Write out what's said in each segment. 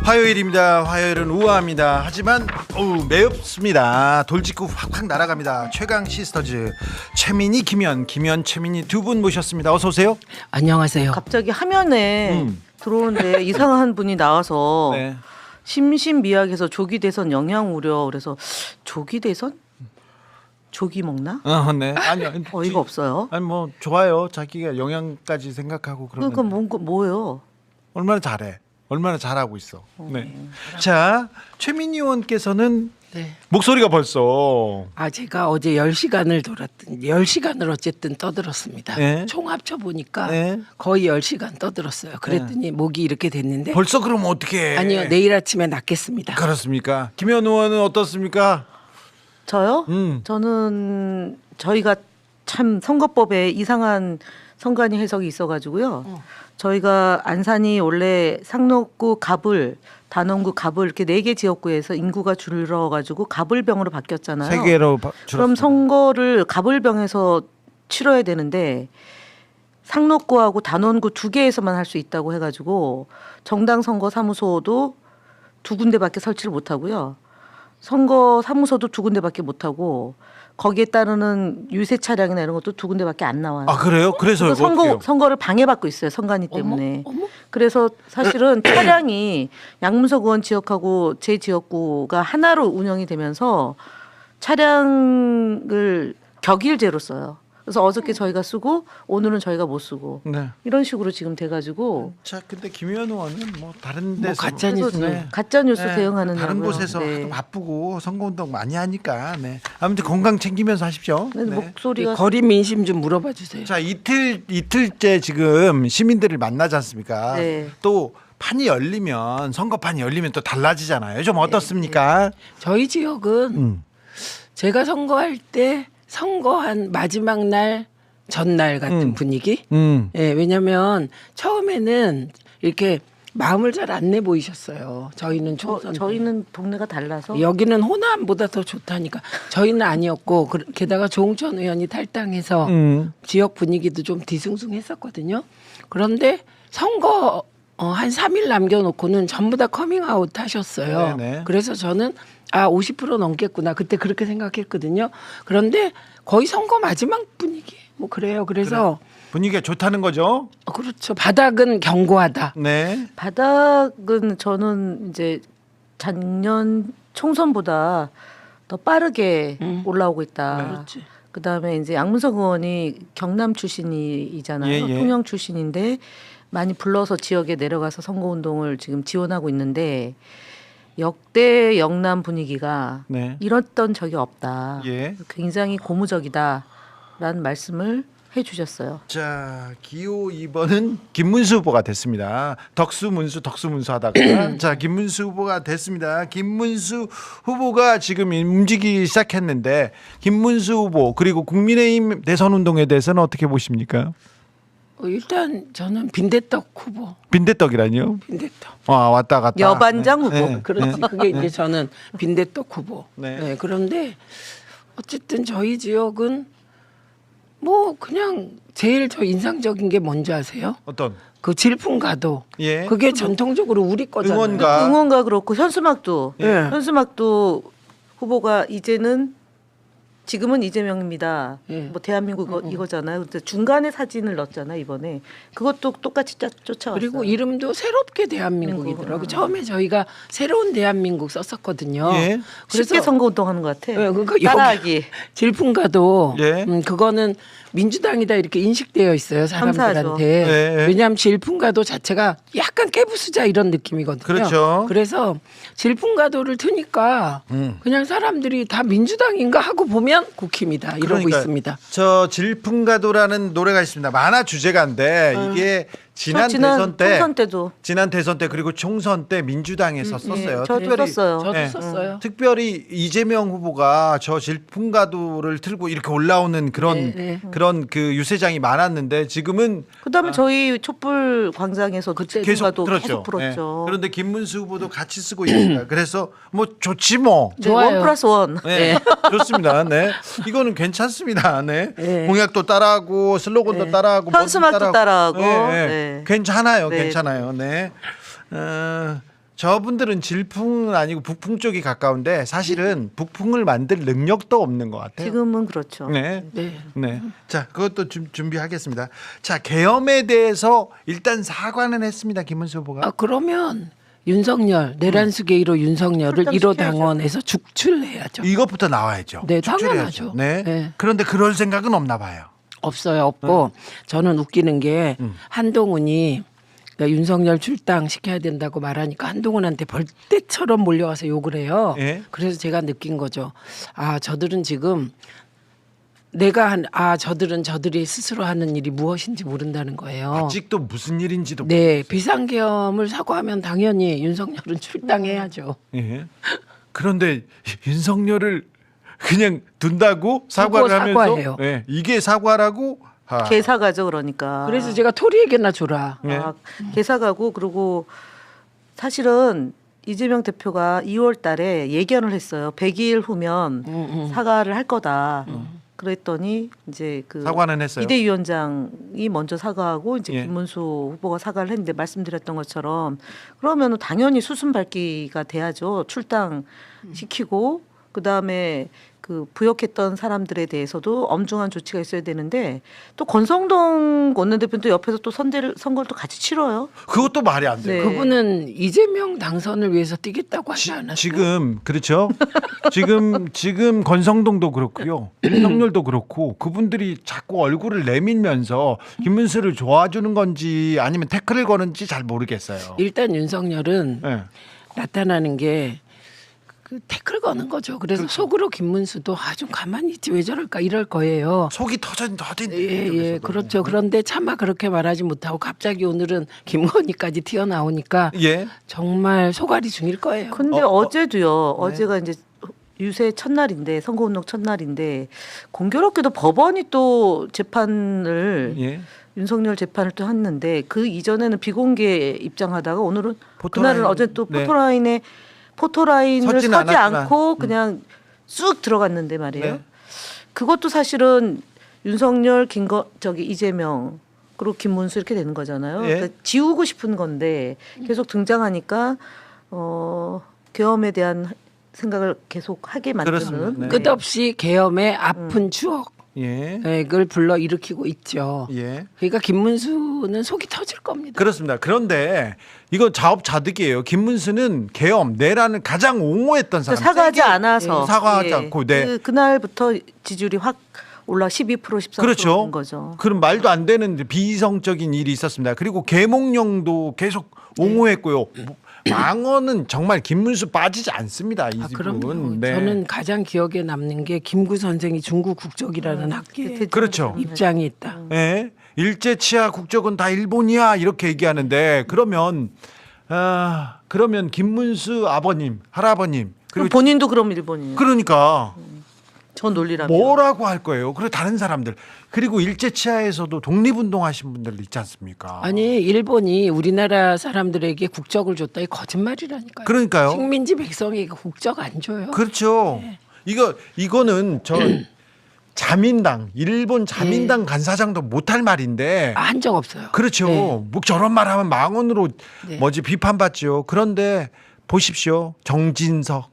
화요일입니다. 화요일은 우아합니다. 하지만 매엽습니다. 돌직구 확확 날아갑니다. 최강 시스터즈 최민희, 김현, 최민희 두 분 모셨습니다. 어서 오세요. 안녕하세요. 갑자기 화면에 들어오는데 이상한 분이 나와서 네. 심신미약해서 조기 대선 영향 우려. 그래서 조기 대선? 조기 먹나? 네. 아니요. 어이가 없어요. 아니 뭐 좋아요. 자기가 영양까지 생각하고 그러면. 그러니까 뭐예요? 얼마나 잘해. 얼마나 잘하고 있어. 네. 자, 최민희 의원께서는 네. 목소리가 벌써 제가 어제 10시간을 어쨌든 떠들었습니다. 네. 총 합쳐 보니까 네. 거의 10시간 떠들었어요. 그랬더니 목이 이렇게 됐는데 벌써 그러면 어떻게? 아니요. 내일 아침에 낫겠습니다. 그렇습니까? 김현 의원은 어떻습니까? 저요? 저는 저희가 참 선거법에 이상한 선관위 해석이 있어가지고요. 저희가 안산이 원래 상록구 갑을, 단원구 갑을 이렇게 4개 지역구에서 인구가 줄어가지고 갑을병으로 바뀌었잖아요. 3개로 그럼 선거를 갑을병에서 치러야 되는데 상록구하고 단원구 2개에서만 할 수 있다고 해가지고 정당 선거 사무소도 2군데밖에 설치를 못하고요. 선거 사무소도 2군데밖에 못하고 거기에 따르는 유세 차량이나 이런 것도 2군데밖에 안 나와요. 아 그래요? 그래서 선거를 방해받고 있어요. 선관위 때문에. 어머? 그래서 사실은 차량이 양문석 의원 지역하고 제 지역구가 하나로 운영이 되면서 차량을 격일제로 써요. 그래서 어저께 저희가 쓰고 오늘은 저희가 못 쓰고 네. 이런 식으로 지금 돼가지고 자, 근데 김현 의원은 뭐 다른 데서 가짜 뉴스. 가짜 뉴스 네. 대응하는 다른 거고요. 곳에서 네. 하도 바쁘고 선거운동 많이 하니까 네. 아무튼 건강 챙기면서 하십시오. 네, 네. 목소리가 거리 민심 좀 물어봐 주세요. 자, 이틀째 지금 시민들을 만나지 않습니까? 네. 또 판이 열리면 선거판이 열리면 또 달라지잖아요. 좀 어떻습니까? 저희 지역은 제가 선거할 때 선거한 마지막 날 전날 같은 분위기. 예, 왜냐하면 처음에는 이렇게 마음을 잘 안 내 보이셨어요. 저희는 총선 때. 저희는 동네가 달라서 여기는 호남보다 더 좋다니까. 저희는 아니었고 게다가 조홍천 의원이 탈당해서 지역 분위기도 좀 뒤숭숭했었거든요. 그런데 선거 한 3일 남겨놓고는 전부 다 커밍아웃 하셨어요. 네네. 그래서 저는 50% 넘겠구나. 그때 그렇게 생각했거든요. 그런데 거의 선거 마지막 분위기 뭐 그래요. 그래서 분위기가 좋다는 거죠? 그렇죠. 바닥은 견고하다. 네. 바닥은 저는 이제 작년 총선보다 더 빠르게 올라오고 있다. 그렇지. 그다음에 이제 양문석 의원이 경남 출신이잖아요. 예, 예. 통영 출신인데 많이 불러서 지역에 내려가서 선거운동을 지금 지원하고 있는데 역대 영남 분위기가 네. 이랬던 적이 없다. 예. 굉장히 고무적이다라는 말씀을 해주셨어요. 자, 기호 2번은 김문수 후보가 됐습니다. 덕수 문수 하다가 자, 김문수 후보가 됐습니다. 김문수 후보가 지금 움직이기 시작했는데 김문수 후보 그리고 국민의힘 대선 운동에 대해서는 어떻게 보십니까? 일단 저는 빈대떡 후보. 빈대떡이라니요? 빈대떡. 왔다 갔다. 여반장 네. 후보. 네. 그렇지. 그게 이제 저는 빈대떡 후보. 네. 네. 그런데 어쨌든 저희 지역은 뭐 그냥 제일 저 인상적인 게 뭔지 아세요? 어떤? 그 질풍가도. 예. 그게 전통적으로 우리 거잖아요. 응원가. 응원가 그렇고 현수막도 예. 현수막도 후보가 이제는 지금은 이재명입니다. 예. 뭐 대한민국 이거잖아요. 근데 중간에 사진을 넣었잖아요 이번에. 그것도 똑같이 쫓아왔어요. 그리고 이름도 새롭게 대한민국이더라고요. 처음에 저희가 새로운 대한민국 썼었거든요. 예. 쉽게 선거운동하는 것 같아. 예, 그러니까 따라하기. 질풍가도 예. 그거는 민주당이다 이렇게 인식되어 있어요 사람들한테. 감사하죠. 예, 예. 왜냐하면 질풍가도 자체가 약간 깨부수자 이런 느낌이거든요. 그렇죠. 그래서 질풍가도를 트니까 그냥 사람들이 다 민주당인가 하고 보면 국힘이다 이러고 그러니까 있습니다. 저 질풍가도라는 노래가 있습니다. 만화 주제가인데 이게 지난 대선 때 총선 때도 지난 대선 때 그리고 총선 때 민주당에서 썼어요. 저도 썼어요. 저도 네. 썼어요. 특별히 이재명 후보가 저 질풍가도를 틀고 이렇게 올라오는 그런 그 유세장이 많았는데 지금은 그다음에 저희 촛불 광장에서 계속 질풍가도 들었죠. 계속 불었죠. 네. 그런데 김문수 후보도 같이 쓰고 있습니다. 그래서 뭐 좋지 뭐. 네, 좋아요. 1+1. 네, 좋습니다. 네, 이거는 괜찮습니다. 네, 네. 공약도 따라하고 슬로건도 따라하고 현수막도 뭐도 따라하고. 네, 네. 네. 괜찮아요, 네. 괜찮아요. 네, 저분들은 질풍은 아니고 북풍 쪽이 가까운데 사실은 북풍을 만들 능력도 없는 것 같아요. 지금은 그렇죠. 네. 네. 네. 자, 그것도 준비하겠습니다. 자, 계엄에 대해서 일단 사과는 했습니다. 김문수 후보가. 그러면 윤석열 내란수계 1호 윤석열을 출당시켜야죠. 1호 당원에서 죽출해야죠. 이것부터 나와야죠. 네, 축출해야죠. 당연하죠. 네. 네. 그런데 그럴 생각은 없나 봐요. 없어요, 없고 저는 웃기는 게 한동훈이 그러니까 윤석열 출당 시켜야 된다고 말하니까 한동훈한테 벌떼처럼 몰려와서 욕을 해요. 예. 그래서 제가 느낀 거죠. 저들은 지금 저들은 저들이 스스로 하는 일이 무엇인지 모른다는 거예요. 아직도 무슨 일인지도 네, 비상계엄을 사과하면 당연히 윤석열은 출당해야죠. 예. 그런데 윤석열을 그냥 둔다고 사과를 두고 하면서 사과해요. 예, 이게 사과라고 개사가죠, 그러니까. 그래서 제가 토리에게나 줘라. 네. 개사가고 그리고 사실은 이재명 대표가 2월 달에 예견을 했어요. 100일 후면 사과를 할 거다. 그랬더니 이제 그 사과는 했어요. 비대위원장이 먼저 사과하고 이제 예. 김문수 후보가 사과를 했는데 말씀드렸던 것처럼 그러면은 당연히 수순 밟기가 돼야죠. 출당 시키고 그 다음에 그 부역했던 사람들에 대해서도 엄중한 조치가 있어야 되는데 또 권성동 원내대표는 또 옆에서 또 선거를 또 같이 치러요. 그것도 말이 안 돼요. 네. 그분은 이재명 당선을 위해서 뛰겠다고 하지 않았어요? 지금 그렇죠. 지금 권성동도 그렇고요. 윤석열도 그렇고 그분들이 자꾸 얼굴을 내밀면서 김문수를 도와주는 건지 아니면 태클을 거는지 잘 모르겠어요. 일단 윤석열은 예. 나타나는 게 그 태클 거는 거죠. 그래서 그렇죠. 속으로 김문수도 좀 가만히 있지 왜 저럴까 이럴 거예요. 속이 터진 예, 그렇죠. 그런데 차마 그렇게 말하지 못하고 갑자기 오늘은 김건희까지 튀어나오니까 예. 정말 속앓이 중일 거예요. 근데 어, 어제도요. 어제가 이제 유세 첫날인데 선거운동 첫날인데 공교롭게도 법원이 또 재판을 예. 윤석열 재판을 또 했는데 그 이전에는 비공개 입장하다가 오늘은 포토라인. 그날은 어제 또 네. 포토라인을 서지는 서지 않았지만. 않고 그냥 쑥 들어갔는데 말이에요. 네. 그것도 사실은 윤석열, 이재명 그리고 김문수 이렇게 되는 거잖아요. 예. 그러니까 지우고 싶은 건데 계속 등장하니까 계엄에 대한 생각을 계속 하게 그렇습니다. 만드는 네. 끝없이 계엄의 아픈 추억을 예. 불러 일으키고 있죠. 예. 그러니까 김문수는 속이 터질 겁니다. 그렇습니다. 그런데 이거 자업자득이에요. 김문수는 계엄 내란을 가장 옹호했던 사람. 사과하지 않아서 사과하지 않고 네. 그날부터 지지율이 확 올라 12% 13%인 그렇죠. 거죠. 그럼 말도 안 되는 비이성적인 일이 있었습니다. 그리고 계몽령도 계속 옹호했고요. 망언은 정말 김문수 빠지지 않습니다. 이 그럼요. 집은. 네. 저는 가장 기억에 남는 게 김구 선생이 중국 국적이라는 학계에 그렇죠. 입장이 있다. 예. 일제 치하 국적은 다 일본이야 이렇게 얘기하는데 그러면 김문수 아버님, 할아버님 그럼 본인도 그럼 일본이에요. 그러니까 전 논리라면. 뭐라고 할 거예요? 그리고 다른 사람들 그리고 일제 치하에서도 독립운동하신 분들 있지 않습니까? 아니 일본이 우리나라 사람들에게 국적을 줬다 이 거짓말이라니까요. 그러니까요. 식민지 백성에게 국적 안 줘요. 그렇죠. 이거는 저 자민당 일본 자민당 간사장도 못할 말인데 한 적 없어요. 그렇죠. 네. 뭐 저런 말하면 망언으로 네. 비판받죠. 그런데 보십시오. 정진석,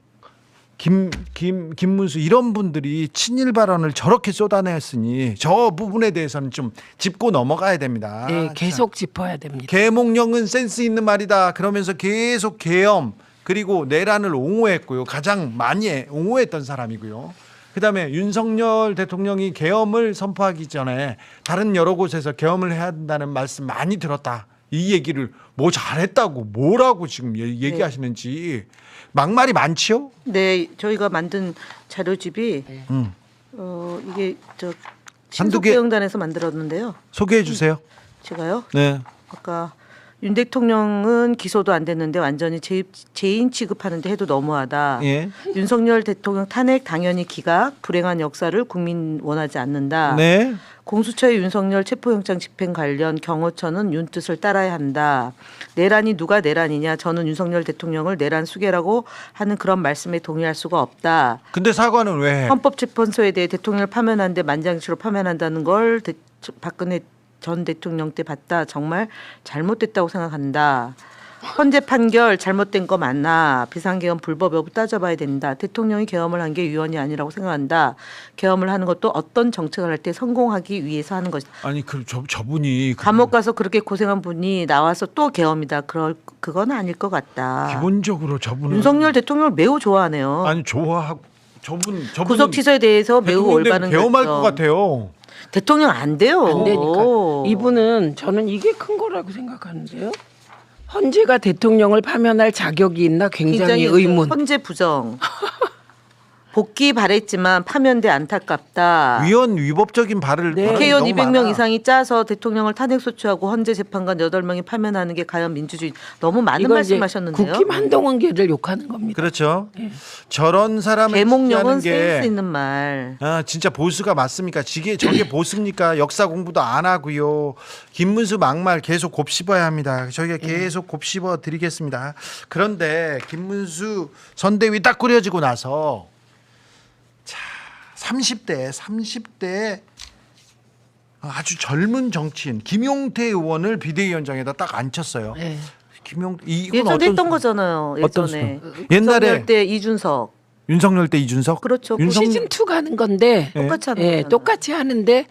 김문수 이런 분들이 친일 발언을 저렇게 쏟아냈으니 저 부분에 대해서는 좀 짚고 넘어가야 됩니다. 네, 계속 짚어야 됩니다. 계몽령은 센스 있는 말이다. 그러면서 계속 계엄 그리고 내란을 옹호했고요. 가장 많이 옹호했던 사람이고요. 그다음에 윤석열 대통령이 계엄을 선포하기 전에 다른 여러 곳에서 계엄을 해야 한다는 말씀 많이 들었다. 이 얘기를 뭐 잘했다고 뭐라고 지금 얘기하시는지 막말이 많지요? 네, 저희가 만든 자료집이 이게 한두 개 신속대응단에서 만들었는데요. 소개해 주세요. 제가요. 네. 아까 윤 대통령은 기소도 안 됐는데 완전히 재인 취급하는데 해도 너무하다. 예. 윤석열 대통령 탄핵 당연히 기각, 불행한 역사를 국민 원하지 않는다. 네. 공수처의 윤석열 체포영장 집행 관련 경호처는 윤 뜻을 따라야 한다. 내란이 누가 내란이냐? 저는 윤석열 대통령을 내란 수괴라고 하는 그런 말씀에 동의할 수가 없다. 근데 사과는 왜 해? 헌법재판소에 대해 대통령을 파면하는데 만장일치로 파면한다는 걸 박근혜 전 대통령 때 봤다. 정말 잘못됐다고 생각한다. 헌재 판결 잘못된 거 맞나? 비상계엄 불법 여부 따져봐야 된다. 대통령이 계엄을 한 게 위헌이 아니라고 생각한다. 계엄을 하는 것도 어떤 정책을 할 때 성공하기 위해서 하는 것이다. 아니 그 저분이 감옥 가서 그렇게 고생한 분이 나와서 또 계엄이다. 그건 아닐 것 같다. 기본적으로 저분은 윤석열 대통령을 매우 좋아하네요. 아니 좋아하고 저분 구속 취소에 대해서 매우 올바른 계엄할 결정. 것 같아요. 대통령 안 돼요. 안 되니까. 이분은 저는 이게 큰 거라고 생각하는데요. 헌재가 대통령을 파면할 자격이 있나 굉장히 의문. 헌재 부정. 복귀 바랬지만 파면돼 안타깝다. 위헌 위법적인 발을 네. 국회의원 너무 200명 많아. 이상이 짜서 대통령을 탄핵소추하고 헌재 재판관 8명이 파면하는 게 과연 민주주의. 너무 많은 이건 이제 말씀하셨는데요. 국힘 한동훈계를 욕하는 겁니다. 그렇죠. 저런 사람을 개몽령은 지지하는 센스 게 있는 말. 진짜 보수가 맞습니까? 저게 보수입니까? 역사 공부도 안 하고요. 김문수 막말 계속 곱씹어야 합니다. 저희가 계속 곱씹어 드리겠습니다. 그런데 김문수 선대위 딱 꾸려지고 나서 30대 아주 젊은 정치인 김용태 의원을 비대위원장에다 딱 앉혔어요. 네. 이건 예전에 했던 수- 거잖아요. 어떤 예전에. 옛날에 윤석열 때 이준석. 윤석열 때 이준석? 그렇죠. 시즌 2 가는 건데 네. 똑같이 하는 예, 거잖아요. 똑같이 하는데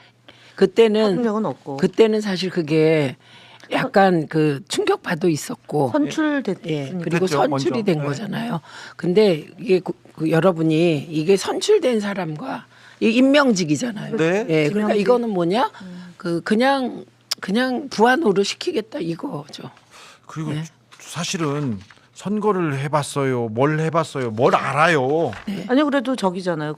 그때는 설득력은 없고. 그때는 사실 그게 약간 그 충격파도 있었고 선출됐으니까. 예, 그리고 됐죠, 선출이 먼저. 된 네. 거잖아요. 근데 이게 여러분이 이게 선출된 사람과 이 임명직이잖아요. 네. 예, 그러니까 임명직. 이거는 뭐냐? 그냥 부하 노릇 시키겠다 이거죠. 그리고 사실은 선거를 해봤어요. 뭘 해봤어요. 뭘 알아요. 아니 그래도 저기잖아요.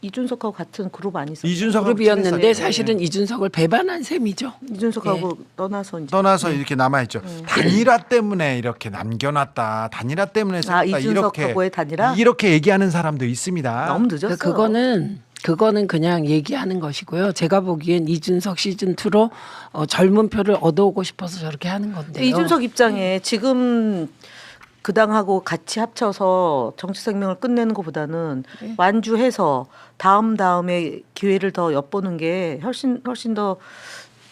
이준석하고 같은 그룹 아니었어요? 이준석하고 그룹이었는데 친했어요. 사실은 이준석을 배반한 셈이죠. 이준석하고 떠나서 이제. 떠나서 이렇게 남아있죠. 단일화 때문에 이렇게 남겨놨다. 단일화 때문에 썼다. 이준석하고의 단일화? 이렇게 얘기하는 사람도 있습니다. 너무 늦었어요. 그거는 그냥 얘기하는 것이고요. 제가 보기엔 이준석 시즌 2로 젊은 표를 얻어오고 싶어서 저렇게 하는 건데요. 이준석 입장에 지금 그 당하고 같이 합쳐서 정치 생명을 끝내는 것보다는 완주해서 다음에 기회를 더 엿보는 게 훨씬 더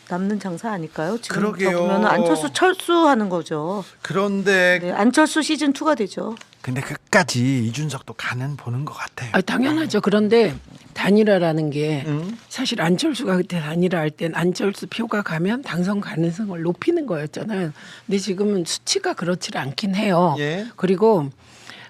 남는 장사 아닐까요? 지금 그러게요. 보면 안철수 철수하는 거죠. 그런데 네, 안철수 시즌 2가 되죠. 근데 끝까지 이준석도 가는 보는 것 같아요. 당연하죠. 그런데 단일화라는 게 응? 사실 안철수가 그때 단일화할 땐 안철수 표가 가면 당선 가능성을 높이는 거였잖아요. 근데 지금은 수치가 그렇지 않긴 해요. 예. 그리고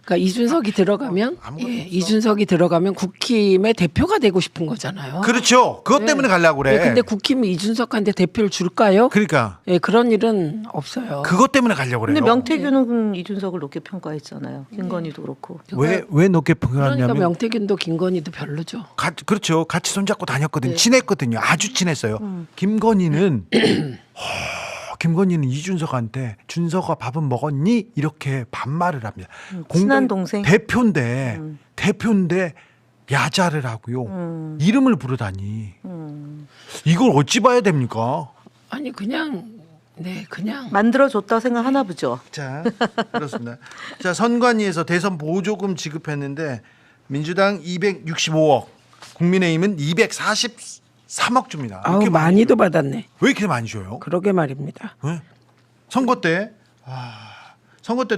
그러니까 이준석이 들어가면 아무것도 없어. 이준석이 들어가면 국힘의 대표가 되고 싶은 거잖아요. 그렇죠. 그것 때문에 가려고 그래. 근데 국힘이 이준석한테 대표를 줄까요? 그러니까 예, 그런 일은 없어요. 그것 때문에 가려고 그래요. 근데 명태균은 이준석을 높게 평가했잖아요. 김건희도 그렇고. 왜 높게 그러니까 평가하냐면 명태균도 김건희도 별로죠. 그렇죠. 같이 손잡고 다녔거든요. 친했거든요. 아주 친했어요. 김건희는 김건희는 이준석한테 준석아 밥은 먹었니? 이렇게 반말을 합니다. 친한 동생. 대표인데 야자를 하고요. 이름을 부르다니. 이걸 어찌 봐야 됩니까? 아니 그냥 만들어줬다고 생각하나 보죠. 자, 그렇습니다. 자, 선관위에서 대선 보조금 지급했는데 민주당 265억, 국민의힘은 243억 줍니다. 이렇게 많이도 받았네. 왜 이렇게 많이 줘요? 그러게 말입니다. 왜? 선거 때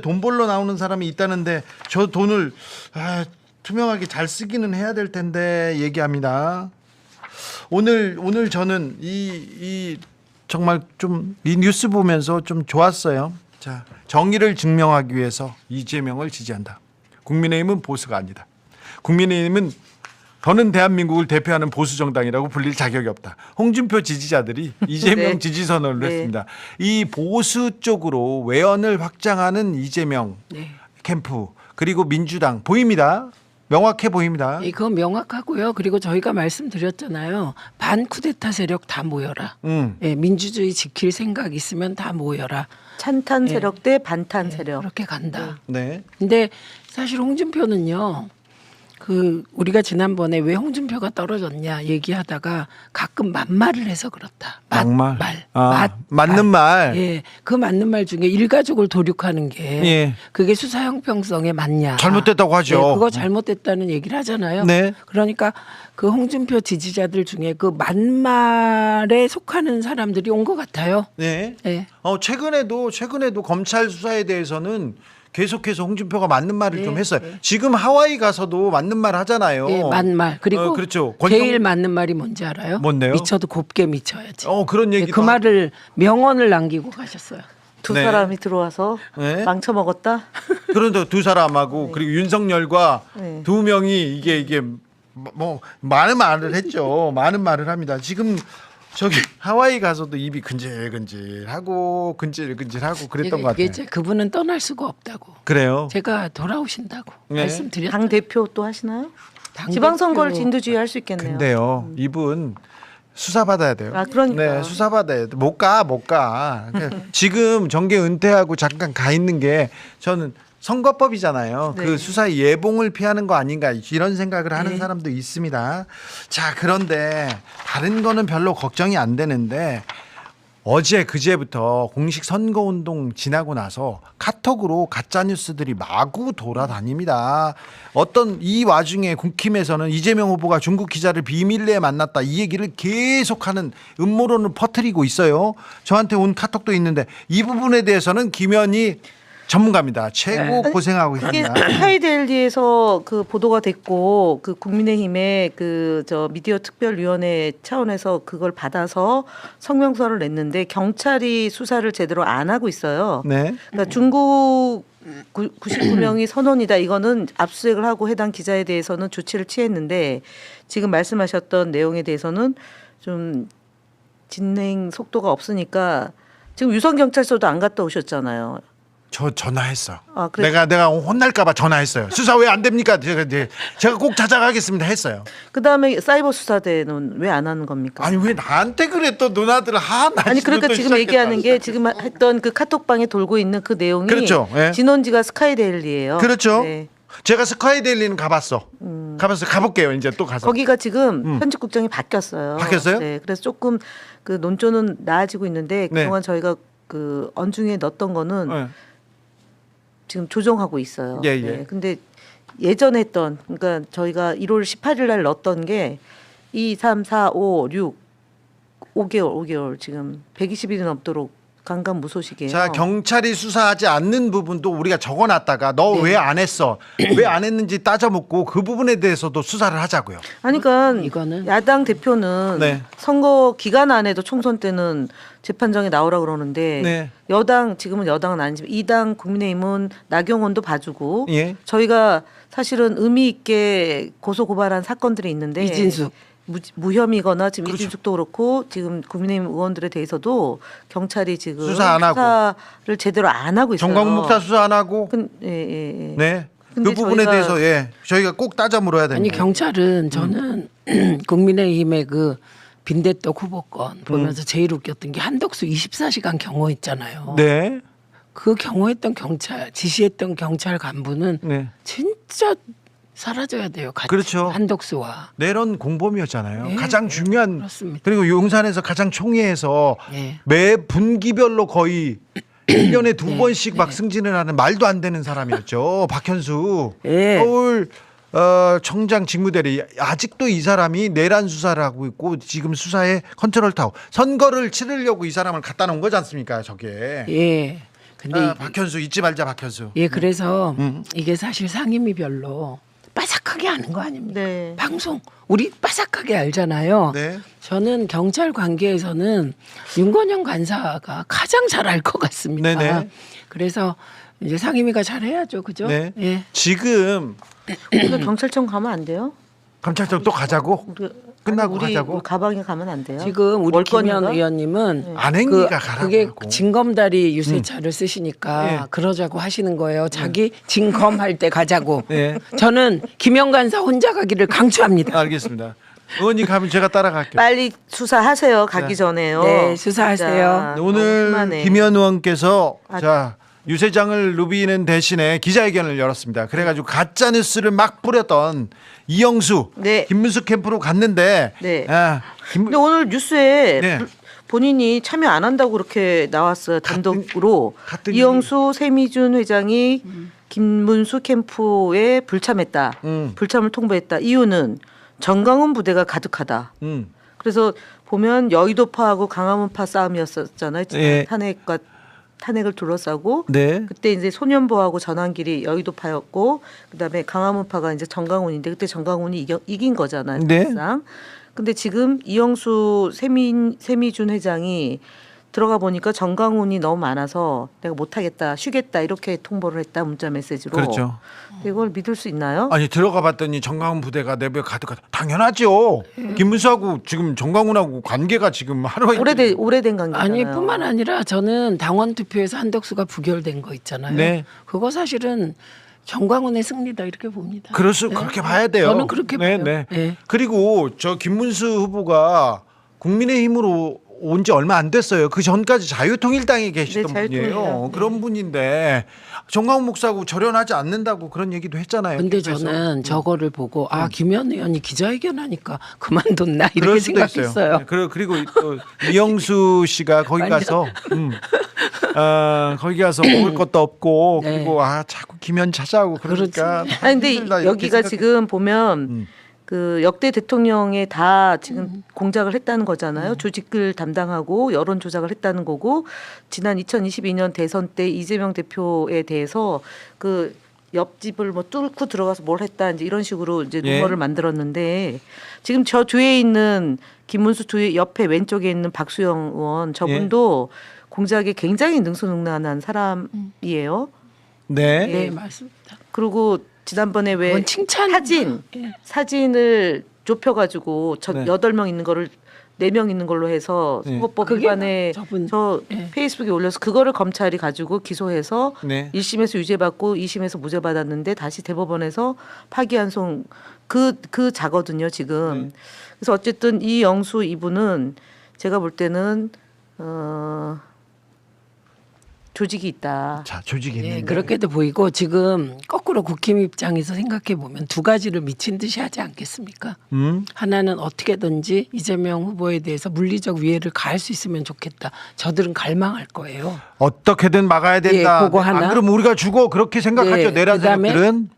돈 벌러 나오는 사람이 있다는데 저 돈을 투명하게 잘 쓰기는 해야 될 텐데 얘기합니다. 오늘 저는 이 정말 좀 이 뉴스 보면서 좀 좋았어요. 자, 정의를 증명하기 위해서 이재명을 지지한다. 국민의힘은 보수가 아니다. 국민의힘은 더는 대한민국을 대표하는 보수 정당이라고 불릴 자격이 없다. 홍준표 지지자들이 이재명 네. 지지 선언을 네. 했습니다. 이 보수 쪽으로 외연을 확장하는 이재명 캠프 그리고 민주당 보입니다. 명확해 보입니다. 그건 명확하고요. 그리고 저희가 말씀드렸잖아요. 반 쿠데타 세력 다 모여라. 민주주의 지킬 생각 있으면 다 모여라. 찬탄 세력 대 반탄 세력. 그렇게 간다. 네. 근데 사실 홍준표는요. 그 우리가 지난번에 왜 홍준표가 떨어졌냐 얘기하다가 가끔 맞말을 해서 그렇다. 막말. 맛, 맞는 말. 예, 그 맞는 말 중에 일가족을 도륙하는 게 예. 그게 수사 형평성에 맞냐? 잘못됐다고 하죠. 네, 그거 잘못됐다는 얘기를 하잖아요. 네. 그러니까 그 홍준표 지지자들 중에 그 맞말에 속하는 사람들이 온 것 같아요. 네. 예. 최근에도 검찰 수사에 대해서는 계속해서 홍준표가 맞는 말을 네, 좀 했어요. 네. 지금 하와이 가서도 맞는 말 하잖아요. 예, 맞말. 그리고 그렇죠. 제일 맞는 말이 뭔지 알아요? 뭔데요? 미쳐도 곱게 미쳐야지. 그런 예, 얘기도 그 말을 명언을 남기고 가셨어요. 두 네. 사람이 들어와서 네. 망쳐먹었다. 그런데 두 사람하고 그리고 윤석열과 네. 두 명이 이게 뭐 많은 말을 했죠. 많은 말을 합니다. 지금 저기 하와이 가서도 입이 근질근질하고 근질근질하고 그랬던 것 이게 같아요. 이제 그분은 떠날 수가 없다고. 그래요. 제가 돌아오신다고 네. 말씀드렸죠. 당 대표 또 하시나요? 당 지방선거를 대표. 진두지휘 할 수 있겠네요. 근데요, 이분 수사 받아야 돼요. 아, 그러니까. 네, 수사 받아야 돼. 못 가. 그러니까 지금 정계 은퇴하고 잠깐 가 있는 게 저는 선거법이잖아요. 네. 그 수사의 예봉을 피하는 거 아닌가 이런 생각을 하는 네. 사람도 있습니다. 자, 그런데 다른 거는 별로 걱정이 안 되는데 어제 그제부터 공식 선거운동 지나고 나서 카톡으로 가짜 뉴스들이 마구 돌아다닙니다. 어떤 이 와중에 국힘에서는 이재명 후보가 중국 기자를 비밀리에 만났다 이 얘기를 계속하는 음모론을 퍼뜨리고 있어요. 저한테 온 카톡도 있는데 이 부분에 대해서는 김현희 전문가입니다. 최고 네. 고생하고 그게 있습니다. 스카이데일리에서 그 보도가 됐고 그 국민의힘의 그 저 미디어 특별위원회 차원에서 그걸 받아서 성명서를 냈는데 경찰이 수사를 제대로 안 하고 있어요. 네. 그러니까 중국 99명이 선원이다. 이거는 압수수색을 하고 해당 기자에 대해서는 조치를 취했는데 지금 말씀하셨던 내용에 대해서는 좀 진행 속도가 없으니까 지금 유성 경찰서도 안 갔다 오셨잖아요. 저 전화했어. 아, 그래. 내가 혼날까봐 전화했어요. 수사 왜 안 됩니까? 제가 꼭 찾아가겠습니다 했어요. 그다음에 사이버 수사대는 왜 안 하는 겁니까? 아니 왜 나한테 그래 또 누나들 아니 그러니까 지금 얘기하는 게 지금 했던 그 카톡방에 돌고 있는 그 내용이 그렇죠. 예. 진원지가 스카이데일리예요. 그렇죠. 네. 제가 스카이데일리는 가봤어. 가볼게요. 이제 또 가서. 거기가 지금 편집국장이 바뀌었어요. 바뀌었어요? 네. 그래서 조금 그 논조는 나아지고 있는데 네. 그동안 저희가 그 언중에 넣었던 거는 네. 지금 조정하고 있어요. 예, 예. 네. 근데 예전에 했던 그러니까 저희가 1월 18일 날 넣었던 게 2, 3, 4, 5, 6 5개월 지금 120일이 넘도록 강간무소식이에요. 자 경찰이 수사하지 않는 부분도 우리가 적어놨다가 너 네. 왜 안 했어? 왜 안 했는지 따져묻고 그 부분에 대해서도 수사를 하자고요. 아니, 그러니까 이거는 야당 대표는 네. 선거 기간 안에도 총선 때는 재판정에 나오라 그러는데 네. 여당 지금은 여당은 아니지만 이당 국민의힘은 나경원도 봐주고 예. 저희가 사실은 의미 있게 고소 고발한 사건들이 있는데 이진숙. 무혐의거나 지금 그렇죠. 이진숙도 그렇고 지금 국민의힘 의원들에 대해서도 경찰이 지금 수사 안 하고. 수사를 제대로 안 하고 있어요. 정광훈 목사 수사 안 하고. 예. 네. 그 근데 부분에 저희가- 대해서 저희가 꼭 따져 물어야 아니 됩니다. 경찰은 저는 국민의힘의 그 빈대떡 후보권 보면서 제일 웃겼던 게 한덕수 24시간 경호했잖아요. 네. 그 경호했던 경찰 지시했던 경찰 간부는 네. 진짜 사라져야 돼요. 같이 그렇죠. 한덕수와. 내란 공범이었잖아요. 네, 가장 중요한 그렇습니다. 그리고 용산에서 가장 총회에서 네. 매 분기별로 거의 1년에 두 번씩 막 승진을 하는 말도 안 되는 사람이었죠. 박현수. 네. 서울 청장 직무대리 아직도 이 사람이 내란 수사를 하고 있고 지금 수사에 컨트롤 타워 선거를 치르려고 이 사람을 갖다 놓은 거지 않습니까? 저게. 예. 근데 박현수 잊지 말자 박현수. 예 그래서 이게 사실 상임위 별로 빠삭하게 아는 거 아닙니까? 네. 방송 우리 빠삭하게 알잖아요. 네. 저는 경찰 관계에서는 윤건영 간사가 가장 잘 알 것 같습니다. 네네. 그래서 이제 상임위가 잘해야죠, 그죠? 네. 예. 지금 우리가 경찰청 가면 안 돼요? 검찰청 또 가자고 끝나고 우리 가자고. 가방에 가면 안 돼요? 지금 우리 월권인가? 김현 의원님은 안행이가 가라고 그게 하고. 진검다리 유세차를 쓰시니까 예. 그러자고 하시는 거예요. 자기 진검할 때 가자고. 네. 저는 김영 간사 혼자 가기를 강추합니다. 알겠습니다. 의원님 가면 제가 따라갈게요. 빨리 수사하세요. 가기 전에요. 네, 수사하세요. 진짜 오늘 너무 심하네. 김현 의원께서 아. 자 유세장을 누비는 대신에 기자회견을 열었습니다. 그래가지고 가짜 뉴스를 막 뿌렸던 이영수, 네. 김문수 캠프로 갔는데, 네. 김, 근데 오늘 뉴스에 네. 본인이 참여 안 한다고 그렇게 나왔어요. 단독으로. 같은 이영수, 세미준 회장이 김문수 캠프에 불참했다. 불참을 통보했다. 이유는 정강훈 부대가 가득하다. 그래서 보면 여의도파하고 강화문파 싸움이었었잖아요. 예. 탄핵을 둘러싸고 네. 그때 이제 소년보하고 전환길이 여의도파였고 그다음에 강화문파가 이제 정강훈인데 그때 정강훈이 이긴 거잖아요. 네. 사실상. 근데 지금 이영수 세미준 회장이 들어가 보니까 정강훈이 너무 많아서 내가 못하겠다, 쉬겠다 이렇게 통보를 했다 문자 메시지로. 그렇죠. 이걸 믿을 수 있나요? 아니 들어가 봤더니 정강훈 부대가 내부에 가득하다. 당연하죠. 김문수하고 지금 정강훈하고 관계가 지금 하루 오래된 관계잖아요. 아니 뿐만 아니라 저는 당원 투표에서 한덕수가 부결된 거 있잖아요. 네. 그거 사실은 정광훈의 승리다 이렇게 봅니다. 그렇게 봐야 돼요. 저는 그렇게 봐요. 네. 네. 그리고 저 김문수 후보가 국민의힘으로 온 지 얼마 안 됐어요. 그 전까지 자유통일당에 계시던 네, 분이에요. 자유통일당. 그런 분인데 정강훈 목사하고 절연하지 않는다고 그런 얘기도 했잖아요. 근데 캠프에서. 저는 저거를 보고 김현 의원이 기자회견하니까 그만뒀나 이렇게 그럴 수도 생각했어요. 있어요. 네, 그리고 또 이영수 씨가 거기 가서 거기 가서 먹을 것도 없고 네. 그리고 자꾸 김현 찾아오고 그러니까 아니 근데 힘들다, 이렇게 여기가 생각해. 지금 보면 그 역대 대통령에 다 지금 공작을 했다는 거잖아요. 조직을 담당하고 여론 조작을 했다는 거고 지난 2022년 대선 때 이재명 대표에 대해서 그 옆집을 뭐 뚫고 들어가서 뭘 했다 이제 이런 식으로 이제 예. 루머를 만들었는데 지금 저 뒤에 있는 김문수 뒤에 옆에 왼쪽에 있는 박수영 의원 저분도 공작에 굉장히 능수능란한 사람이에요. 네. 네, 맞습니다. 그리고 지난번에 왜 그건 칭찬 사진을 좁혀가지고 저 네. 8명 있는 거를 4명 있는 걸로 해서 네. 선거법 그게 위반에 저분, 저 네. 페이스북에 올려서 그거를 검찰이 가지고 기소해서 네. 1심에서 유죄받고 2심에서 무죄 받았는데 다시 대법원에서 파기환송 그 자거든요 지금. 그래서 어쨌든 이 영수 이분은 제가 볼 때는 조직이 있다. 자 조직이 네, 있는데 그렇게도 보이고 지금 거꾸로 국힘 입장에서 생각해 보면 두 가지를 미친 듯이 하지 않겠습니까? 하나는 어떻게든지 이재명 후보에 대해서 물리적 위해를 가할 수 있으면 좋겠다. 저들은 갈망할 거예요. 어떻게든 막아야 된다. 예, 그거 하나. 안 그러면 우리가 죽어 그렇게 생각하죠. 네, 내란 세력들은.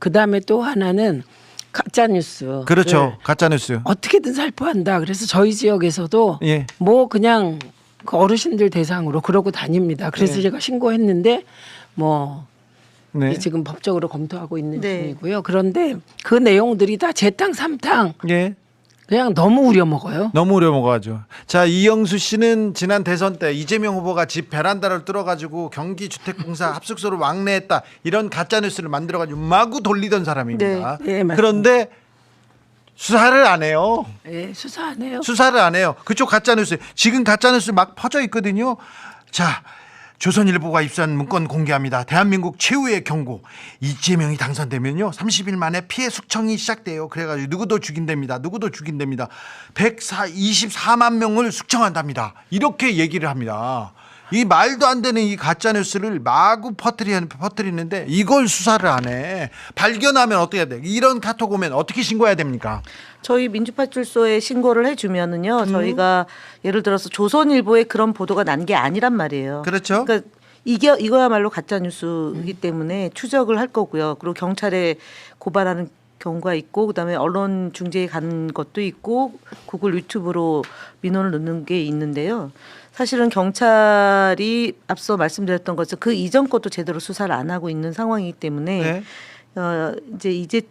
그다음에 또 하나는 가짜 뉴스. 그렇죠. 가짜 뉴스. 어떻게든 살포한다. 그래서 저희 지역에서도 예. 뭐 그냥 그 어르신들 대상으로 그러고 다닙니다. 그래서 네. 제가 신고했는데 뭐 네. 지금 법적으로 검토하고 있는 네. 중이고요. 그런데 그 내용들이 다 재탕 삼탕 예. 그냥 너무 우려먹어요. 너무 우려먹어가지고. 자 이영수 씨는 지난 대선 때 이재명 후보가 집 베란다를 뚫어가지고 경기주택공사 합숙소를 왕래했다 이런 가짜 뉴스를 만들어가지고 마구 돌리던 사람입니다. 네, 맞습니다. 그런데 수사를 안 해요. 네, 수사 안 해요. 수사를 안 해요. 그쪽 가짜 뉴스 지금 가짜 뉴스 막 퍼져 있거든요. 자. 조선일보가 입수한 문건 공개합니다. 대한민국 최후의 경고. 이재명이 당선되면요. 30일 만에 피해 숙청이 시작돼요. 그래가지고 누구도 죽인답니다. 24만 명을 숙청한답니다. 이렇게 얘기를 합니다. 이 말도 안 되는 이 가짜 뉴스를 마구 퍼뜨리는데 이걸 수사를 안 해. 발견하면 어떻게 해야 돼? 이런 카톡 오면 어떻게 신고해야 됩니까? 저희 민주파출소에 신고를 해주면은요, 저희가 예를 들어서 조선일보에 그런 보도가 난 게 아니란 말이에요. 그렇죠. 그러니까 이거야말로 가짜 뉴스이기 때문에 추적을 할 거고요. 그리고 경찰에 고발하는 경우가 있고, 그다음에 언론 중재에 가는 것도 있고, 구글 유튜브로 민원을 넣는 게 있는데요. 사실은 경찰이 앞서 말씀드렸던 것처럼 그 이전 것도 제대로 수사를 안 하고 있는 상황이기 때문에 이제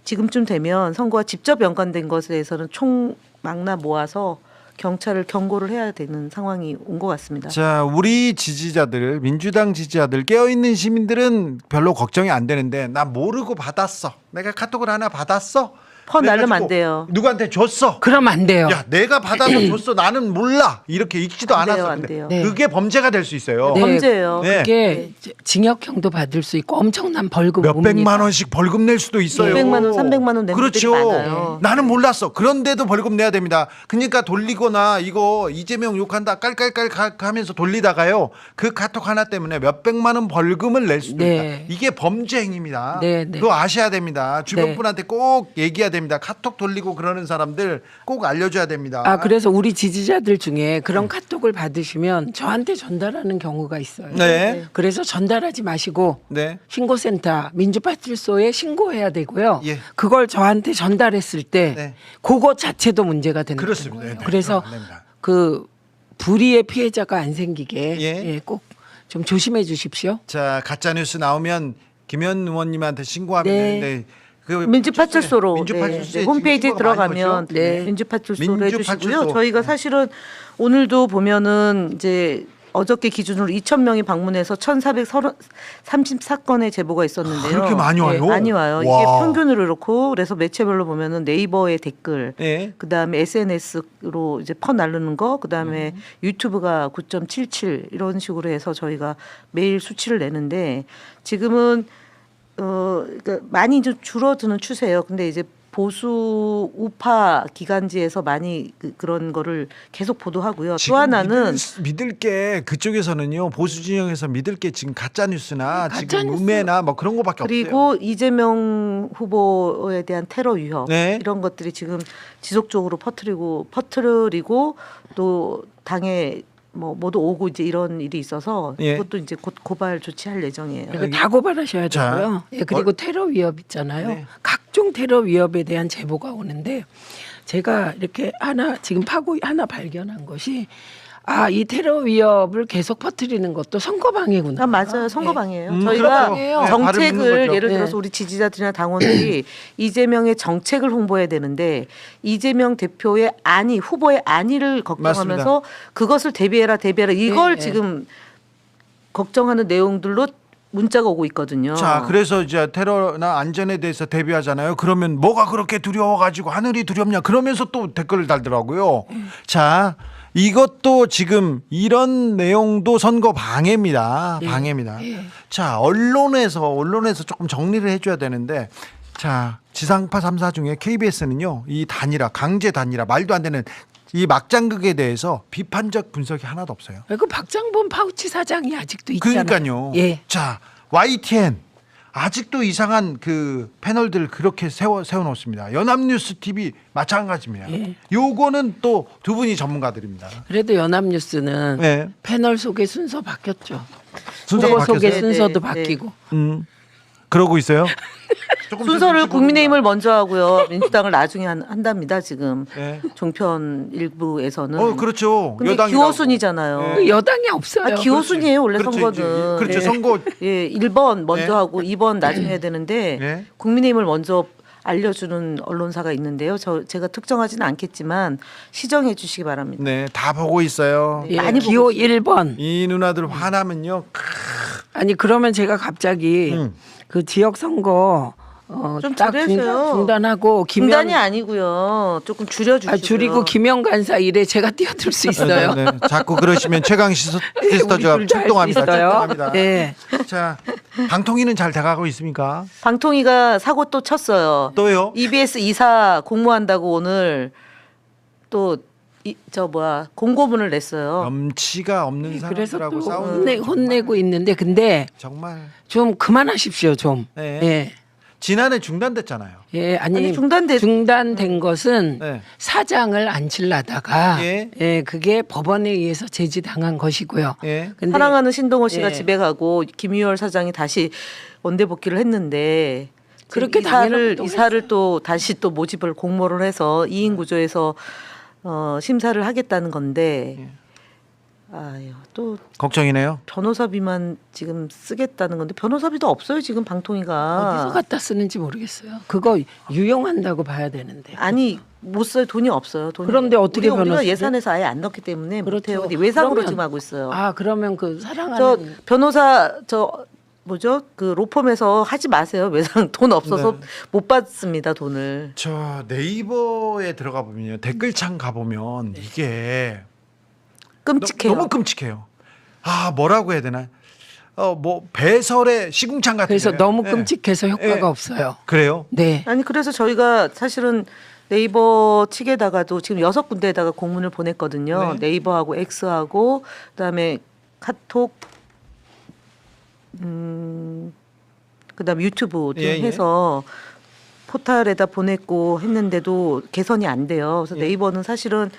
지금쯤 되면 선거와 직접 연관된 것에 대해서는 총망라 모아서 경찰을 경고를 해야 되는 상황이 온 것 같습니다. 자, 우리 지지자들, 민주당 지지자들, 깨어있는 시민들은 별로 걱정이 안 되는데 나 모르고 받았어. 내가 카톡을 하나 받았어. 퍼 날르면 안 그래가지고 돼요. 누구한테 줬어. 그럼 안 돼요. 야, 내가 받아서 줬어. 나는 몰라. 이렇게 읽지도 안 돼요, 않았어. 안 근데 돼요. 네. 그게 범죄가 될 수 있어요. 네. 범죄예요. 네. 그게 징역형도 받을 수 있고 엄청난 벌금 몇백만 원씩 벌금 낼 수도 있어요. 200만 원, 300만 원 낸 그렇죠. 분들이 많아요. 나는 몰랐어. 그런데도 벌금 내야 됩니다. 그러니까 돌리거나 이거 이재명 욕한다 깔깔깔 하면서 돌리다가요. 그 카톡 하나 때문에 몇백만 원 벌금을 낼 수도 네. 있다. 이게 범죄 행위입니다. 네, 네. 그거 아셔야 됩니다. 주변 네. 분한테 꼭 얘기해야 됩니다. 카톡 돌리고 그러는 사람들 꼭 알려줘야 됩니다. 아, 그래서 우리 지지자들 중에 그런 카톡을 받으시면 저한테 전달하는 경우가 있어요. 네. 그래서 전달하지 마시고 네. 신고센터 민주파출소에 신고해야 되고요. 예. 그걸 저한테 전달했을 때 네. 그거 자체도 문제가 되는 그렇습니다. 거예요. 네, 네. 그래서 그러면 안 됩니다. 그 불의의 피해자가 안 생기게 예. 꼭 좀 조심해 주십시오. 자, 가짜 뉴스 나오면 김현 의원님한테 신고하면 네. 되는데 그 민주파출소로 민주파출소에 네. 홈페이지에 지금 신고가 많이 들어가면 거죠? 네. 민주파출소로 민주파출소. 해주시고요. 저희가 사실은 오늘도 보면은 이제 어저께 기준으로 2,000명이 방문해서 1,434건의 제보가 있었는데요. 그렇게 많이 와요? 네, 많이 와요. 이게 와. 평균으로 그렇고 그래서 매체별로 보면은 네이버의 댓글, 예. 그다음에 SNS로 이제 퍼 나르는 거, 그다음에 유튜브가 9.77 이런 식으로 해서 저희가 매일 수치를 내는데 지금은 그러니까 많이 좀 줄어드는 추세예요. 근데 이제 보수 우파 기간지에서 많이 그런 거를 계속 보도하고요. 또 지금 하나는 믿을 게 그쪽에서는요 보수 진영에서 믿을 게 지금 가짜 뉴스나 가짜 지금 뉴스. 음해나 뭐 그런 거밖에 없어요. 그리고 이재명 후보에 대한 테러 위협 네. 이런 것들이 지금 지속적으로 퍼뜨리고 또 당에 뭐 모두 오고 이제 이런 일이 있어서 예. 그것도 이제 곧 고발 조치할 예정이에요. 그리고 다 고발하셔야 자, 되고요. 예, 그리고 테러 위협 있잖아요. 네. 각종 테러 위협에 대한 제보가 오는데 제가 이렇게 지금 하나 발견한 것이 이 테러 위협을 계속 퍼뜨리는 것도 선거방해구나. 맞아요. 선거방이에요. 그렇죠. 저희가 네, 발을 묶는 정책을 거죠. 예를 네. 들어서 우리 지지자들이나 당원들이 이재명의 정책을 홍보해야 되는데 이재명 대표의 후보의 안위를 걱정하면서 그것을 대비해라 이걸 네. 지금 걱정하는 내용들로 문자가 오고 있거든요. 자, 그래서 이제 테러나 안전에 대해서 대비하잖아요. 그러면 뭐가 그렇게 두려워가지고 하늘이 두렵냐? 그러면서 또 댓글을 달더라고요. 자, 이것도 지금 이런 내용도 선거 방해입니다. 방해입니다. 자, 언론에서 조금 정리를 해줘야 되는데, 자, 지상파 3사 중에 KBS는요, 이 강제 단일화, 말도 안 되는 이 막장극에 대해서 비판적 분석이 하나도 없어요. 그 박장본 파우치 사장이 아직도 있잖아요. 그러니까요. 예. 자, YTN 아직도 이상한 그 패널들 그렇게 세워놓습니다. 연합뉴스 TV 마찬가지입니다. 예. 요거는 또 두 분이 전문가들입니다. 그래도 연합뉴스는 네. 패널 소개 순서 바뀌었죠. 순서 후보 바뀌었어요? 소개 네, 순서도 네, 바뀌고. 그러고 있어요. 조금 순서를 눈치 국민의힘을 먼저 하고요. 민주당을 나중에 한답니다. 지금 네. 종편 일부에서는. 그렇죠. 근데 여당이라고. 기호순이잖아요. 네. 그 여당이 없어요. 기호순이에요 원래 그렇죠, 선거는. 이제. 그렇죠. 예. 선거. 예, 1번 먼저 네. 하고 2번 나중에 해야 되는데 네. 국민의힘을 먼저 알려주는 언론사가 있는데요. 제가 특정하지는 않겠지만 시정해 주시기 바랍니다. 네, 다 보고 있어요. 예, 많이 기호 보고 1번. 이 누나들 화나면요. 아니 그러면 제가 갑자기 그 지역 선거 좀 딱 줄여줘요. 중단하고 중단이 아니고요. 조금 줄여주시고요. 줄이고 김영 간사 일에 제가 뛰어들 수 있어요. 네, 네. 자꾸 그러시면 최강 시스터즈가 우리 둘다 할수 출동합니다. 있어요. 출동합니다. 네. 자, 방통위는 잘 돼가고 있습니까? 방통위가 사고 또 쳤어요. 또요? EBS 이사 공모한다고 오늘 또 공고문을 냈어요. 염치가 없는 그래서 사람들하고 또 싸우는 혼내고 있는데 근데 정말 좀 그만하십시오 좀. 네. 예. 지난해 중단됐잖아요. 예, 아니, 중단된 것은 네. 사장을 앉히려다가 예. 그게 법원에 의해서 제지당한 것이고요. 예. 근데 사랑하는 신동호 씨가 예. 집에 가고 김유열 사장이 다시 원대 복귀를 했는데 그렇게 당연한 이사를 또 다시 또 모집을 공모를 해서 2인 구조에서 심사를 하겠다는 건데 또 걱정이네요. 변호사비만 지금 쓰겠다는 건데 변호사비도 없어요 지금 방통위가. 어디서 갖다 쓰는지 모르겠어요. 그거 유용한다고 봐야 되는데. 아니 못 써요. 돈이 없어요. 그런데 어떻게 우리가 변호사를? 예산에서 아예 안 넣기 때문에 그렇죠. 못해요. 외상으로 그러면- 지금 하고 있어요. 그러면 그 사랑하는 저 변호사 뭐죠? 그 로펌에서 하지 마세요. 매상 돈 없어서 네. 못 받습니다. 돈을. 저 네이버에 들어가 보면요. 댓글창 가 보면 이게 끔찍해요. 너무 끔찍해요. 아, 뭐라고 해야 되나? 뭐 배설의 시궁창 같은 그래서 데요. 너무 네. 끔찍해서 효과가 네. 없어요. 그래요? 네. 아니 그래서 저희가 사실은 네이버 측에다가도 지금 6군데에다가 공문을 보냈거든요. 네. 네이버하고 X하고 그다음에 카톡 그다음에 유튜브 등 예, 예. 해서 포탈에다 보냈고 했는데도 개선이 안 돼요. 그래서 예. 네이버는 사실은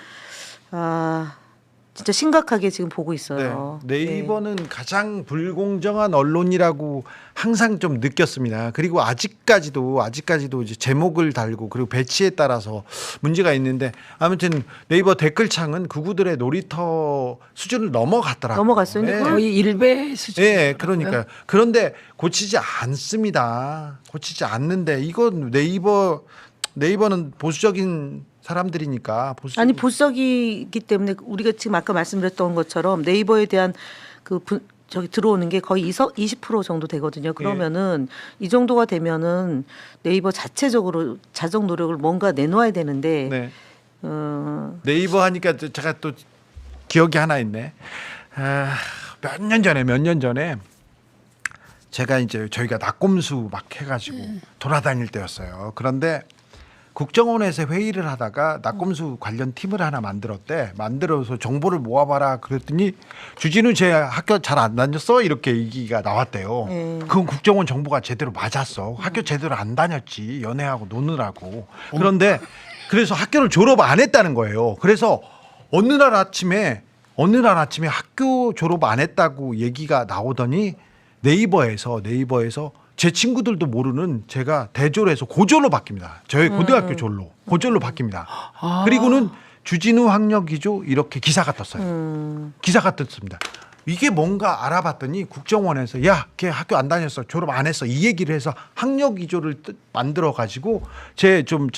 진짜 심각하게 지금 보고 있어요. 네. 네이버는 가장 불공정한 언론이라고 항상 좀 느꼈습니다. 그리고 아직까지도 이제 제목을 달고 그리고 배치에 따라서 문제가 있는데 아무튼 네이버 댓글창은 극우들의 놀이터 수준을 넘어갔더라고요. 넘어갔어요. 근데 네. 그걸 거의 1배 수준. 예, 그러니까요. 그런데 고치지 않습니다. 고치지 않는데 이건 네이버는 보수적인 사람들이니까 아니 보수적이기 때문에 우리가 지금 아까 말씀드렸던 것처럼 네이버에 대한 저기 들어오는 게 거의 20% 정도 되거든요. 그러면은 이 정도가 되면은 네이버 자체적으로 자정 노력을 뭔가 내놓아야 되는데 네. 네이버 하니까 제가 또 기억이 하나 있네. 몇 년 전에 제가 이제 저희가 낙곰수 막 해가지고 돌아다닐 때였어요. 그런데 국정원에서 회의를 하다가 낙곰수 관련 팀을 하나 만들어서 정보를 모아봐라 그랬더니 주진우 제 학교 잘 안 다녔어 이렇게 얘기가 나왔대요. 그건 국정원 정보가 제대로 맞았어. 학교 제대로 안 다녔지 연애하고 노느라고. 그런데 그래서 학교를 졸업 안 했다는 거예요. 그래서 어느 날 아침에 학교 졸업 안 했다고 얘기가 나오더니 네이버에서 제 친구들도 모르는 제가 대졸에서 고졸로 바뀝니다. 저희 고등학교 졸로 고졸로 바뀝니다. 그리고는 주진우 학력 기조 이렇게 기사가 떴어요. 기사가 떴습니다. 이게 뭔가 알아봤더니 국정원에서 야, 걔 학교 안 다녔어, 졸업 안 했어 이 얘기를 해서 학력 기조를 만들어 가지고 제 좀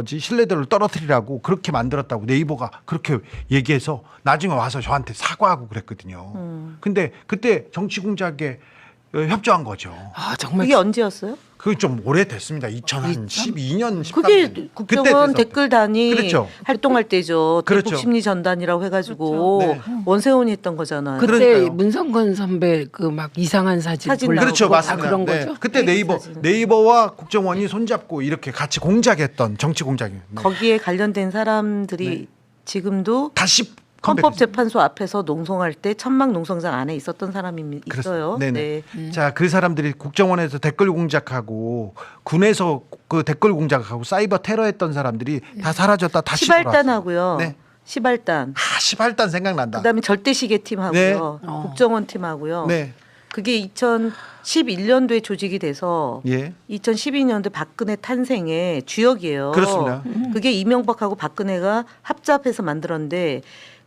신뢰도를 떨어뜨리라고 그렇게 만들었다고 네이버가 그렇게 얘기해서 나중에 와서 저한테 사과하고 그랬거든요. 근데 그때 정치 공작에 협조한 거죠. 아 정말 그게 언제였어요? 그게 좀 오래됐습니다. 2012년 13년. 그게 국정원 댓글단이 그렇죠. 활동할 때죠. 그렇죠. 대북심리전단이라고 해가지고 그렇죠. 네. 원세훈이 했던 거잖아요. 그때 그러니까요. 문성근 선배 그 막 이상한 사진 올라오고 그렇죠, 다 맞습니다. 그런 네. 거죠. 그때 네이버와 국정원이 손잡고 이렇게 같이 공작했던 정치 공작이. 네. 거기에 관련된 사람들이 네. 지금도 다시 헌법재판소 앞에서 농성할 때 천막 농성장 안에 있었던 사람이 있어요. 네네. 자, 그 사람들이 국정원에서 댓글 공작하고 군에서 그 댓글 공작하고 사이버 테러했던 사람들이 다 사라졌다 다시 시발단하고요. 돌아왔어요. 네. 시발단. 시발단 생각난다. 그다음에 절대시계 팀하고요. 네. 국정원 팀하고요. 네. 그게 2011년도에 조직이 돼서 예. 2012년도 박근혜 탄생의 주역이에요. 그렇습니다. 그게 이명박하고 박근혜가 합작해서 만들었는데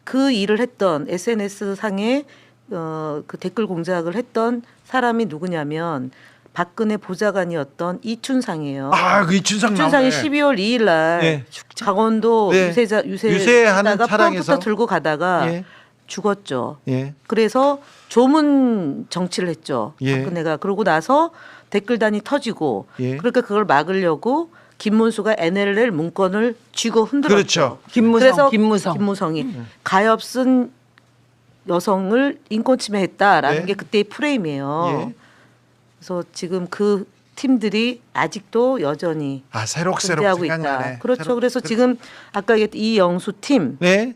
그 일을 했던 SNS 상에 그 댓글 공작을 했던 사람이 누구냐면 박근혜 보좌관이었던 이춘상이에요. 그 이춘상 이춘상이 나오네. 12월 2일 날 네. 강원도 네. 유세하는 유세하다가 차량에서 펌프터 들고 가다가 예. 죽었죠. 예. 그래서 조문 정치를 했죠. 예. 박근혜가. 그러고 나서 댓글단이 터지고 예. 그러니까 그걸 막으려고 김문수가 NLL 문건을 쥐고 흔들었죠. 그렇죠. 김무성, 그래서 김무성이 가엾 쓴 여성을 인권 침해했다라는 네. 게 그때의 프레임이에요. 예. 그래서 지금 그 팀들이 아직도 여전히 새록새록 존재하고 생각나네. 있다. 그렇죠. 그래서 지금 아까 얘기했던 이영수 팀은 네.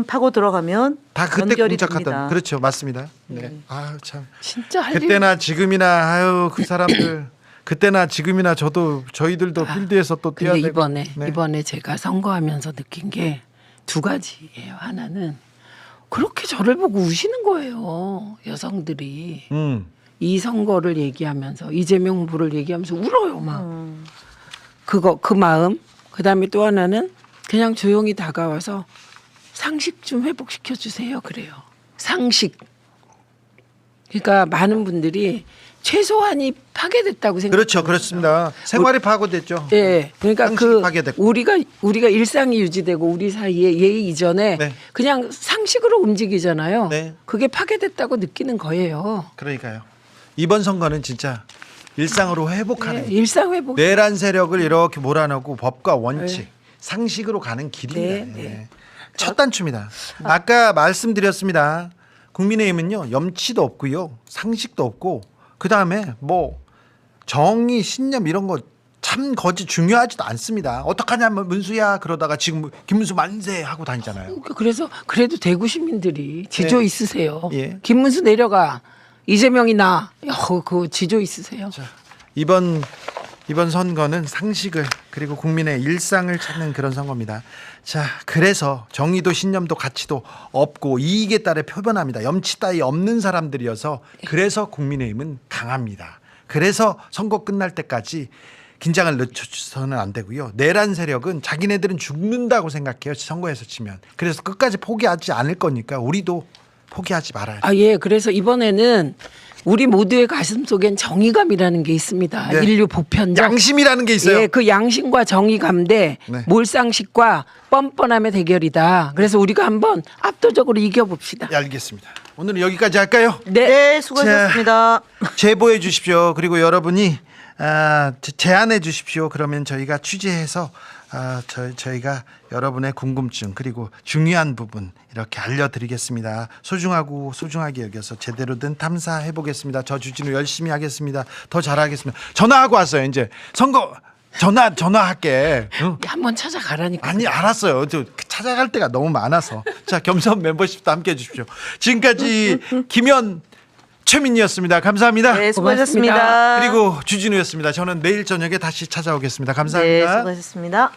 파고 들어가면 다 그때 연결이 공작하던. 됩니다. 그렇죠. 맞습니다. 네. 참. 진짜 할 일. 그때나 지금이나 그 사람들 그때나 지금이나 저희들도 필드에서 또 뛰어야 근데 되고. 이번에 제가 선거하면서 느낀 게 두 가지예요. 하나는 그렇게 저를 보고 우시는 거예요. 여성들이. 이 선거를 얘기하면서 이재명 후보를 얘기하면서 울어요 막. 그 마음. 그다음에 또 하나는 그냥 조용히 다가와서 상식 좀 회복시켜 주세요. 그래요. 상식. 그러니까 많은 분들이 최소한이 파괴됐다고 생각. 그렇죠. 그렇습니다. 생활이 파고됐죠. 예. 그러니까 상식이 파괴됐고. 우리가 일상이 유지되고 우리 사이에 예의 이전에 네. 그냥 상식으로 움직이잖아요. 네. 그게 파괴됐다고 느끼는 거예요. 그러니까요. 이번 선거는 진짜 일상으로 회복하는 일상 회복. 내란 세력을 이렇게 몰아넣고 법과 원칙, 상식으로 가는 길입니다. 네, 네. 첫 단추입니다. 아까 말씀드렸습니다. 국민의힘은요 염치도 없고요, 상식도 없고, 그 다음에 뭐 정의, 신념 이런 거 참 거지 중요하지도 않습니다. 어떡하냐면 문수야 그러다가 지금 김문수 만세 하고 다니잖아요. 그래서 그래도 대구 시민들이 지조 네. 있으세요. 예. 김문수 내려가, 이재명이 나. 그 지조 있으세요. 자, 이번 선거는 상식을 그리고 국민의 일상을 찾는 그런 선거입니다. 자, 그래서 정의도 신념도 가치도 없고 이익에 따라 표변합니다. 염치 따위 없는 사람들이어서 그래서 국민의힘은 강합니다. 그래서 선거 끝날 때까지 긴장을 늦춰서는 안 되고요. 내란 세력은 자기네들은 죽는다고 생각해요. 선거에서 치면. 그래서 끝까지 포기하지 않을 거니까 우리도 포기하지 말아야 돼요. 예. 그래서 이번에는 우리 모두의 가슴 속엔 정의감이라는 게 있습니다. 네. 인류 보편적 양심이라는 게 있어요. 예, 그 양심과 정의감 대 네. 몰상식과 뻔뻔함의 대결이다. 그래서 우리가 한번 압도적으로 이겨봅시다. 네, 알겠습니다. 오늘은 여기까지 할까요? 네, 수고하셨습니다. 제보해 주십시오. 그리고 여러분이 제안해 주십시오. 그러면 저희가 취재해서 저희가 여러분의 궁금증 그리고 중요한 부분 이렇게 알려드리겠습니다. 소중하고 소중하게 여겨서 제대로 된 탐사해 보겠습니다. 저 주진우 열심히 하겠습니다. 더 잘하겠습니다. 전화하고 왔어요. 이제 선거 전화할게. 응? 한번 찾아가라니까. 아니 알았어요. 저 찾아갈 때가 너무 많아서. 자, 겸손 멤버십도 함께 해주십시오. 지금까지 김현 최민희였습니다. 감사합니다. 네, 수고하셨습니다. 그리고 주진우였습니다. 저는 내일 저녁에 다시 찾아오겠습니다. 감사합니다. 네, 수고하셨습니다.